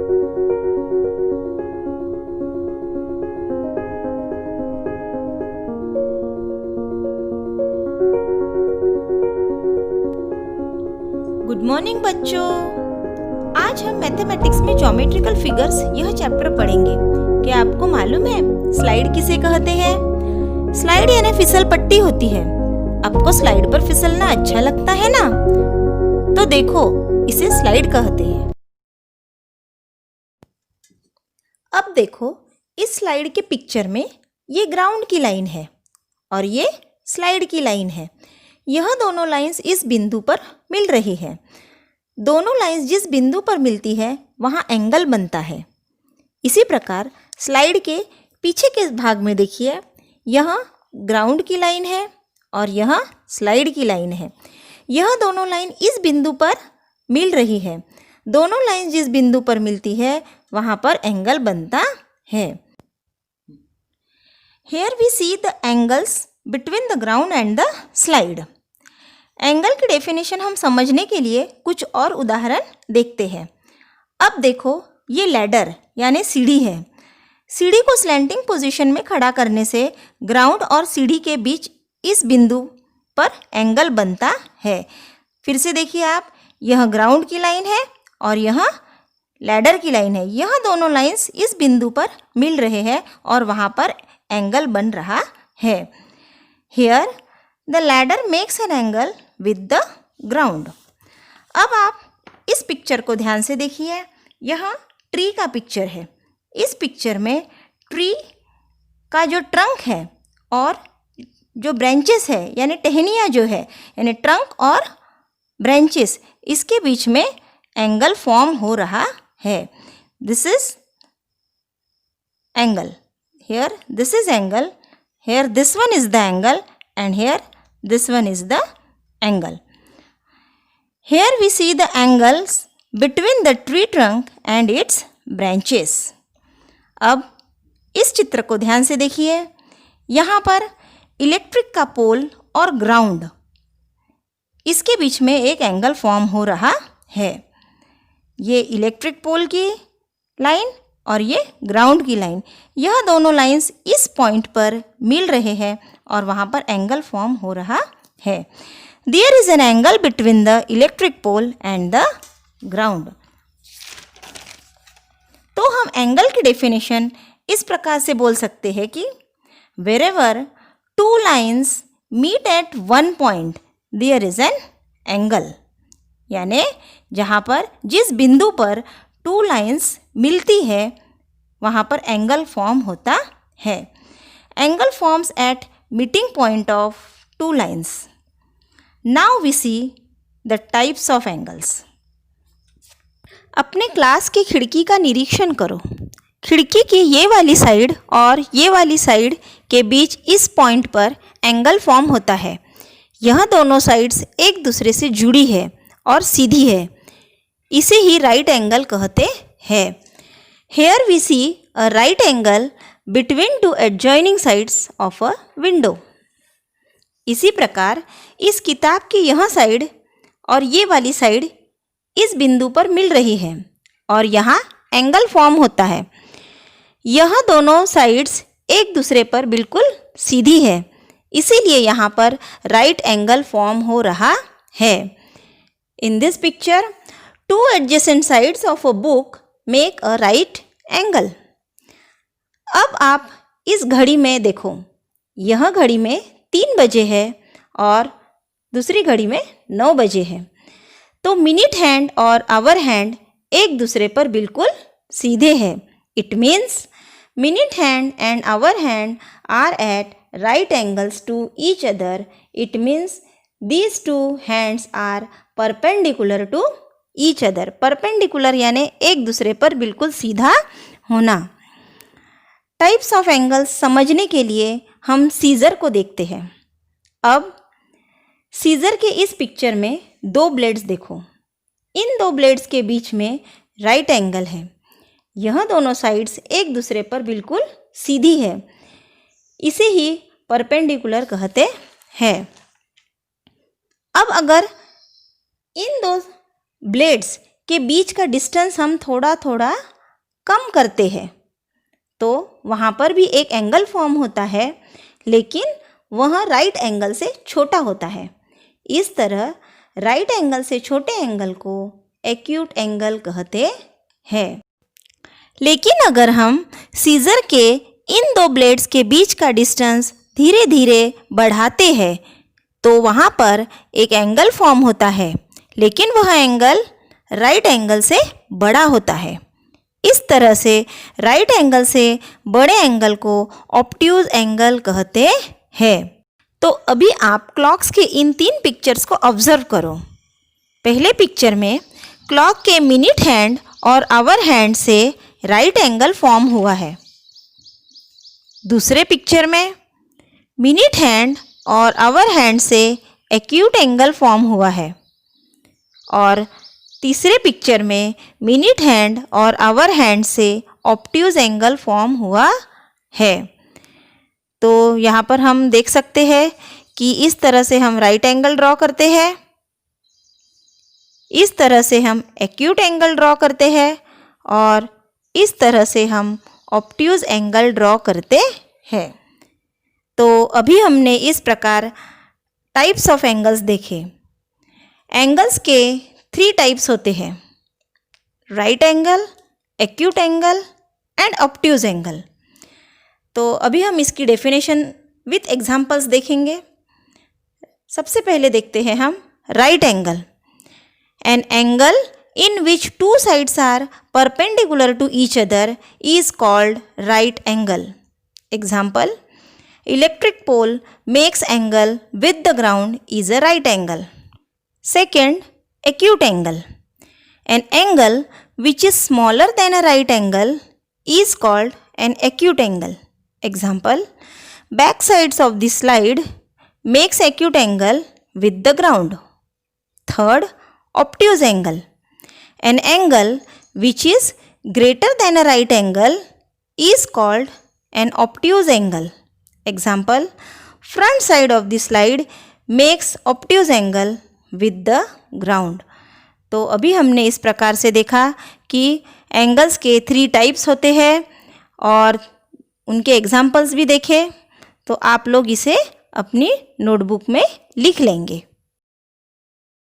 Good morning बच्चों। आज हम मैथमेटिक्स में ज्योमेट्रिकल फिगर्स यह चैप्टर पढ़ेंगे। क्या आपको मालूम है स्लाइड किसे कहते हैं? स्लाइड यानी फिसल पट्टी होती है। आपको स्लाइड पर फिसलना अच्छा लगता है ना? तो देखो, इसे स्लाइड कहते हैं। अब देखो, इस स्लाइड के पिक्चर में ये ग्राउंड की लाइन है और ये स्लाइड की लाइन है। यह दोनों लाइंस इस बिंदु पर मिल रही है। दोनों लाइंस जिस बिंदु पर मिलती है वहाँ एंगल बनता है। इसी प्रकार स्लाइड के पीछे के भाग में देखिए, यह ग्राउंड की लाइन है और यह स्लाइड की लाइन है। यह दोनों लाइन इस बिंदु पर मिल रही है। दोनों लाइन जिस बिंदु पर मिलती है वहाँ पर एंगल बनता है। Here we see the angles between the ground and the slide. Angle की डेफिनेशन हम समझने के लिए कुछ और उदाहरण देखते हैं। अब देखो, ये लैडर यानी सीढ़ी है। सीढ़ी को स्लैंटिंग पोजीशन में खड़ा करने से ग्राउंड और सीढ़ी के बीच इस बिंदु पर एंगल बनता है। फिर से देखिए आप, यह ग्राउंड की लाइन है और यह लैडर की लाइन है। यह दोनों लाइंस इस बिंदु पर मिल रहे हैं और वहाँ पर एंगल बन रहा है। Here the ladder makes an angle with the ground. अब आप इस पिक्चर को ध्यान से देखिए। यह ट्री का पिक्चर है। इस पिक्चर में ट्री का जो ट्रंक है और जो ब्रांचेस है यानी टहनियाँ जो है यानी ट्रंक और ब्रांचेस, इसके बीच में एंगल फॉर्म हो रहा है। This is angle. Here this is angle. Here this one is the angle and here this one is the angle. Here we see the angles between the tree trunk and its branches. अब इस चित्र को ध्यान से देखिए। यहाँ पर electric का पोल और ग्राउंड, इसके बीच में एक एंगल फॉर्म हो रहा है। ये इलेक्ट्रिक पोल की लाइन और ये ग्राउंड की लाइन, यह दोनों लाइंस इस पॉइंट पर मिल रहे हैं और वहाँ पर एंगल फॉर्म हो रहा है। There is an angle between the electric pole and the ground. तो हम एंगल की डेफिनेशन इस प्रकार से बोल सकते हैं कि wherever two lines meet at one point there is an angle. यानी जहाँ पर जिस बिंदु पर टू लाइंस मिलती है वहाँ पर एंगल फॉर्म होता है। Angle forms at meeting point of two lines. Now we see the types of angles. अपने क्लास की खिड़की का निरीक्षण करो। खिड़की की ये वाली साइड और ये वाली साइड के बीच इस पॉइंट पर एंगल फॉर्म होता है। यह दोनों साइड्स एक दूसरे से जुड़ी है और सीधी है। इसे ही राइट एंगल कहते हैं। Here we see a right angle between two adjoining sides of a window. इसी प्रकार इस किताब की यह साइड और ये वाली साइड इस बिंदु पर मिल रही है और यहाँ एंगल फॉर्म होता है। यह दोनों साइड्स एक दूसरे पर बिल्कुल सीधी है, इसीलिए यहाँ पर राइट एंगल फॉर्म हो रहा है। In this picture, two adjacent sides of a book make a right angle. अब आप इस घड़ी में देखो, यह घड़ी में 3 बजे है और दूसरी घड़ी में 9 बजे है। तो मिनट हैंड और आवर हैंड एक दूसरे पर बिल्कुल सीधे हैं। It means minute hand and hour hand are at right angles to each other. It means these two hands are perpendicular to each other. Perpendicular यानी एक दूसरे पर बिल्कुल सीधा होना। टाइप्स ऑफ एंगल्स समझने के लिए हम सीजर को देखते हैं। अब सीजर के इस पिक्चर में 2 ब्लेड्स देखो। इन 2 ब्लेड्स के बीच में राइट एंगल है। यह दोनों साइड्स एक दूसरे पर बिल्कुल सीधी है, इसे ही परपेंडिकुलर कहते हैं। अब अगर इन 2 ब्लेड्स के बीच का डिस्टेंस हम थोड़ा थोड़ा कम करते हैं तो वहाँ पर भी एक एंगल फॉर्म होता है, लेकिन वह राइट एंगल से छोटा होता है। इस तरह राइट एंगल से छोटे एंगल को एक्यूट एंगल कहते हैं। लेकिन अगर हम सीजर के इन दो ब्लेड्स के बीच का डिस्टेंस धीरे धीरे बढ़ाते हैं तो वहाँ पर एक एंगल फॉर्म होता है, लेकिन वह एंगल राइट एंगल से बड़ा होता है। इस तरह से राइट एंगल से बड़े एंगल को ऑब्ट्यूज एंगल कहते हैं। तो अभी आप क्लॉक्स के इन 3 पिक्चर्स को ऑब्जर्व करो। पहले पिक्चर में क्लॉक के मिनट हैंड और आवर हैंड से राइट एंगल फॉर्म हुआ है। दूसरे पिक्चर में मिनट हैंड और आवर हैंड से एक्यूट एंगल फॉर्म हुआ है। और तीसरे पिक्चर में मिनट हैंड और आवर हैंड से ऑब्ट्यूज एंगल फॉर्म हुआ है। तो यहाँ पर हम देख सकते हैं कि इस तरह से हम राइट एंगल ड्रॉ करते हैं, इस तरह से हम एक्यूट एंगल ड्रॉ करते हैं और इस तरह से हम ऑब्ट्यूज एंगल ड्रॉ करते हैं। तो अभी हमने इस प्रकार टाइप्स ऑफ एंगल्स देखे। एंगल्स के 3 टाइप्स होते हैं, right angle, acute angle and obtuse angle. तो अभी हम इसकी डेफिनेशन विथ एग्जांपल्स देखेंगे। सबसे पहले देखते हैं हम right angle. An angle in which two sides are perpendicular to each other is called right angle. Example, electric pole makes angle with the ground is a right angle. Second, acute angle. An angle which is smaller than a right angle is called an acute angle. Example, back sides of the slide makes acute angle with the ground. Third, obtuse angle. An angle which is greater than a right angle is called an obtuse angle. Example, front side of the slide makes obtuse angle with the ground. तो अभी हमने इस प्रकार से देखा कि angles के 3 types होते हैं और उनके एग्जाम्पल्स भी देखे। तो आप लोग इसे अपनी नोटबुक में लिख लेंगे।